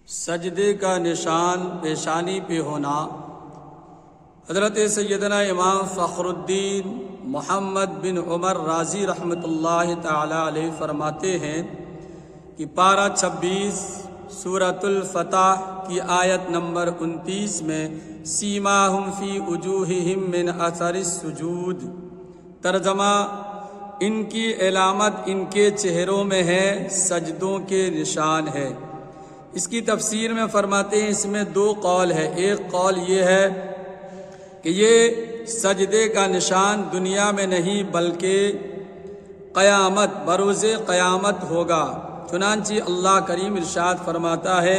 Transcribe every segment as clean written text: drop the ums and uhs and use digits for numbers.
سجدے کا نشان پیشانی پہ ہونا۔ حضرت سیدنا امام فخر الدین محمد بن عمر رازی رحمۃ اللہ تعالی علیہ فرماتے ہیں کہ پارہ 26 سورۃ الفتح کی آیت نمبر 29 میں سیماہم فی وجوہہم من اثر السجود، ترجمہ ان کی علامت ان کے چہروں میں ہے، سجدوں کے نشان ہے۔ اس کی تفسیر میں فرماتے ہیں اس میں دو قول ہے۔ ایک قول یہ ہے کہ یہ سجدے کا نشان دنیا میں نہیں بلکہ قیامت، بروز قیامت ہوگا۔ چنانچہ اللہ کریم ارشاد فرماتا ہے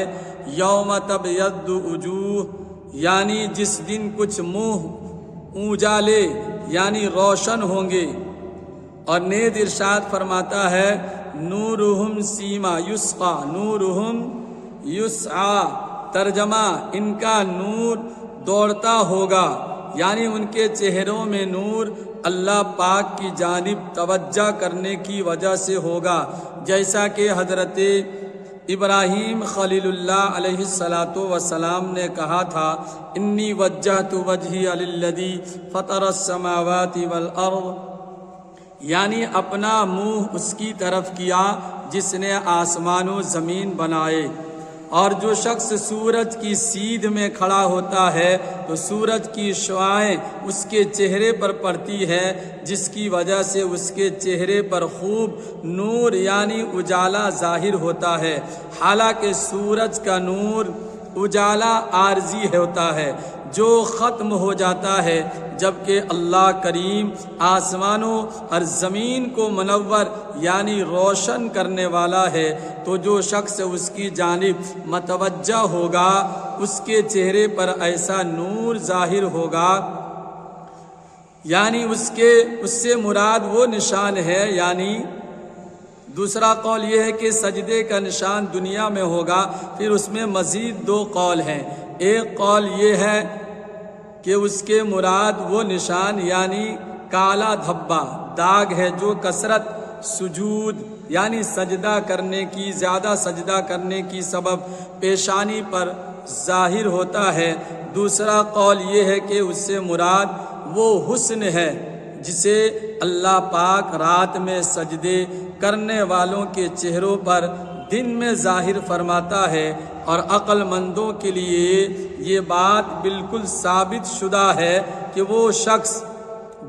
یوم تبیض وجوہ، یعنی جس دن کچھ منہ اجالے یعنی روشن ہوں گے، اور نیز ارشاد فرماتا ہے نورہم سیما یسقا نورہم یسعا، ترجمہ ان کا نور دوڑتا ہوگا، یعنی ان کے چہروں میں نور اللہ پاک کی جانب توجہ کرنے کی وجہ سے ہوگا، جیسا کہ حضرت ابراہیم خلیل اللہ علیہ السلام نے کہا تھا انی وجہت وجہی للذی فطر السماوات والارض، یعنی اپنا منہ اس کی طرف کیا جس نے آسمان و زمین بنائے۔ اور جو شخص سورج کی سیدھ میں کھڑا ہوتا ہے تو سورج کی شعاعیں اس کے چہرے پر پڑتی ہے، جس کی وجہ سے اس کے چہرے پر خوب نور یعنی اجالا ظاہر ہوتا ہے، حالانکہ سورج کا نور اجالا عارضی ہوتا ہے جو ختم ہو جاتا ہے، جبکہ اللہ کریم آسمانوں اور زمین کو منور یعنی روشن کرنے والا ہے۔ تو جو شخص اس کی جانب متوجہ ہوگا اس کے چہرے پر ایسا نور ظاہر ہوگا، یعنی اس سے مراد وہ نشان ہے۔ یعنی دوسرا قول یہ ہے کہ سجدے کا نشان دنیا میں ہوگا، پھر اس میں مزید دو قول ہیں۔ ایک قول یہ ہے کہ اس کے مراد وہ نشان یعنی کالا دھبا داغ ہے جو کثرت سجود یعنی سجدہ کرنے کی، زیادہ سجدہ کرنے کی سبب پیشانی پر ظاہر ہوتا ہے۔ دوسرا قول یہ ہے کہ اس سے مراد وہ حسن ہے جسے اللہ پاک رات میں سجدے کرنے والوں کے چہروں پر دن میں ظاہر فرماتا ہے، اور عقل مندوں کے لیے یہ بات بالکل ثابت شدہ ہے کہ وہ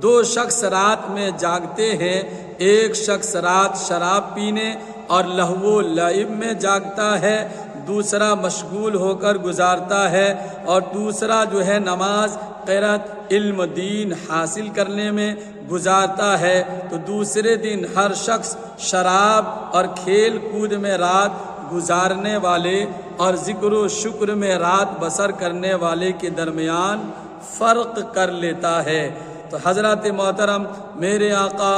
دو شخص رات میں جاگتے ہیں، ایک شخص رات شراب پینے اور لہو و لعب میں جاگتا ہے، دوسرا مشغول ہو کر گزارتا ہے، اور دوسرا جو ہے نماز قرات علم دین حاصل کرنے میں گزارتا ہے۔ تو دوسرے دن ہر شخص شراب اور کھیل کود میں رات گزارنے والے اور ذکر و شکر میں رات بسر کرنے والے کے درمیان فرق کر لیتا ہے۔ تو حضرت محترم میرے آقا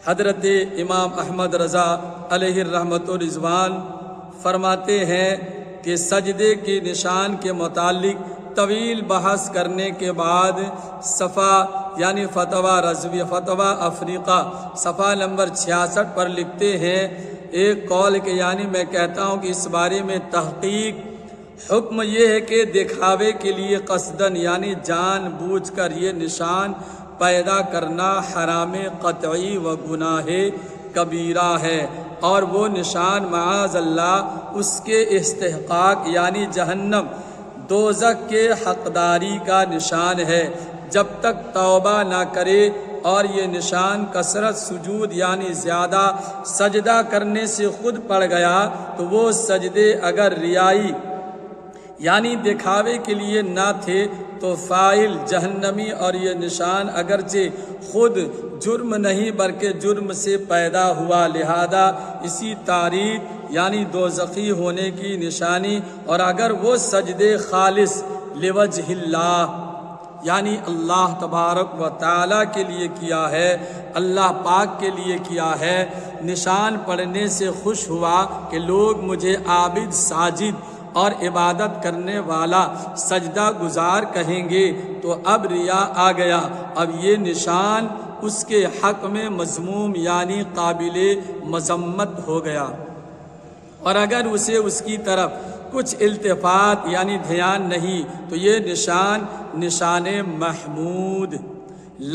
حضرت امام احمد رضا علیہ الرحمت و رضوان فرماتے ہیں کہ سجدے کے نشان کے متعلق طویل بحث کرنے کے بعد صفحہ یعنی فتویٰ رضویہ فتویٰ افریقہ صفحہ نمبر 66 پر لکھتے ہیں ایک قول کہ یعنی میں کہتا ہوں کہ اس بارے میں تحقیق حکم یہ ہے کہ دکھاوے کے لیے قصدن یعنی جان بوجھ کر یہ نشان پیدا کرنا حرام قطعی و گناہ کبیرہ ہے، اور وہ نشان معاذ اللہ اس کے استحقاق یعنی جہنم دوزخ کے حقداری کا نشان ہے جب تک توبہ نہ کرے۔ اور یہ نشان کثرت سجود یعنی زیادہ سجدہ کرنے سے خود پڑ گیا تو وہ سجدے اگر ریائی یعنی دکھاوے کے لیے نہ تھے تو فاعل جہنمی، اور یہ نشان اگرچہ خود جرم نہیں بلکہ جرم سے پیدا ہوا، لہذا اسی تعریف یعنی دوزخی ہونے کی نشانی۔ اور اگر وہ سجدے خالص لوجہ اللہ یعنی اللہ تبارک و تعالیٰ کے لیے کیا ہے، اللہ پاک کے لیے کیا ہے، نشان پڑھنے سے خوش ہوا کہ لوگ مجھے عابد ساجد اور عبادت کرنے والا سجدہ گزار کہیں گے، تو اب ریا آ گیا، اب یہ نشان اس کے حق میں مذموم یعنی قابل مذمت ہو گیا۔ اور اگر اسے اس کی طرف کچھ التفات یعنی دھیان نہیں تو یہ نشان محمود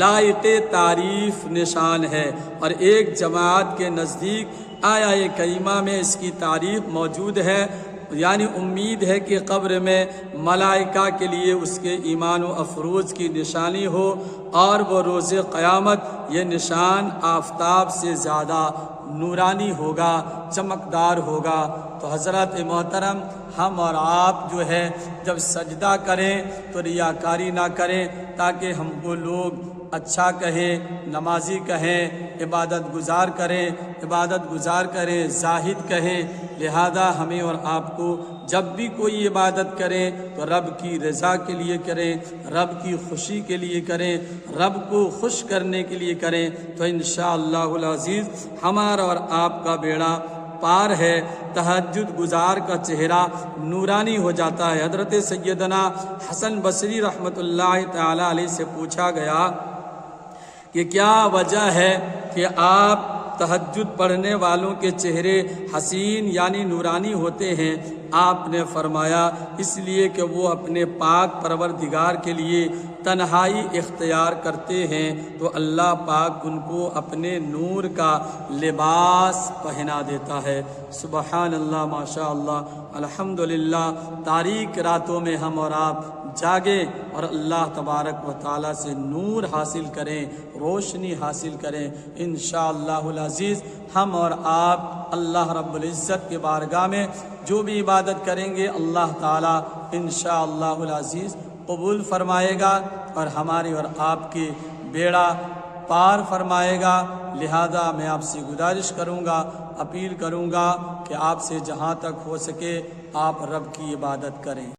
لائق تعریف نشان ہے۔ اور ایک جماعت کے نزدیک آیہ کریمہ میں اس کی تعریف موجود ہے، یعنی امید ہے کہ قبر میں ملائکہ کے لیے اس کے ایمان و افروز کی نشانی ہو، اور وہ روز قیامت یہ نشان آفتاب سے زیادہ نورانی ہوگا، چمکدار ہوگا۔ تو حضرات محترم، ہم اور آپ جو ہے جب سجدہ کریں تو ریاکاری نہ کریں، تاکہ ہم کو لوگ اچھا کہیں، نمازی کہیں، عبادت گزار کریں، زاہد کہیں۔ لہذا ہمیں اور آپ کو جب بھی کوئی عبادت کریں تو رب کی رضا کے لیے کریں، رب کی خوشی کے لیے کریں، رب کو خوش کرنے کے لیے کریں، تو انشاءاللہ العزیز ہمارا اور آپ کا بیڑا پار ہے۔ تہجد گزار کا چہرہ نورانی ہو جاتا ہے۔ حضرت سیدنا حسن بصری رحمۃ اللہ تعالی علیہ سے پوچھا گیا کہ کیا وجہ ہے کہ آپ تہجد پڑھنے والوں کے چہرے حسین یعنی نورانی ہوتے ہیں؟ آپ نے فرمایا اس لیے کہ وہ اپنے پاک پروردگار کے لیے تنہائی اختیار کرتے ہیں تو اللہ پاک ان کو اپنے نور کا لباس پہنا دیتا ہے۔ سبحان اللہ، ماشاء اللہ، الحمدللہ۔ تاریک راتوں میں ہم اور آپ جاگیں اور اللہ تبارک و تعالیٰ سے نور حاصل کریں، روشنی حاصل کریں۔ انشاءاللہ العزیز ہم اور آپ اللہ رب العزت کے بارگاہ میں جو بھی عبادت کریں گے اللہ تعالیٰ انشاءاللہ العزیز قبول فرمائے گا اور ہماری اور آپ کے بیڑا پار فرمائے گا۔ لہذا میں آپ سے گزارش کروں گا، اپیل کروں گا کہ آپ سے جہاں تک ہو سکے آپ رب کی عبادت کریں۔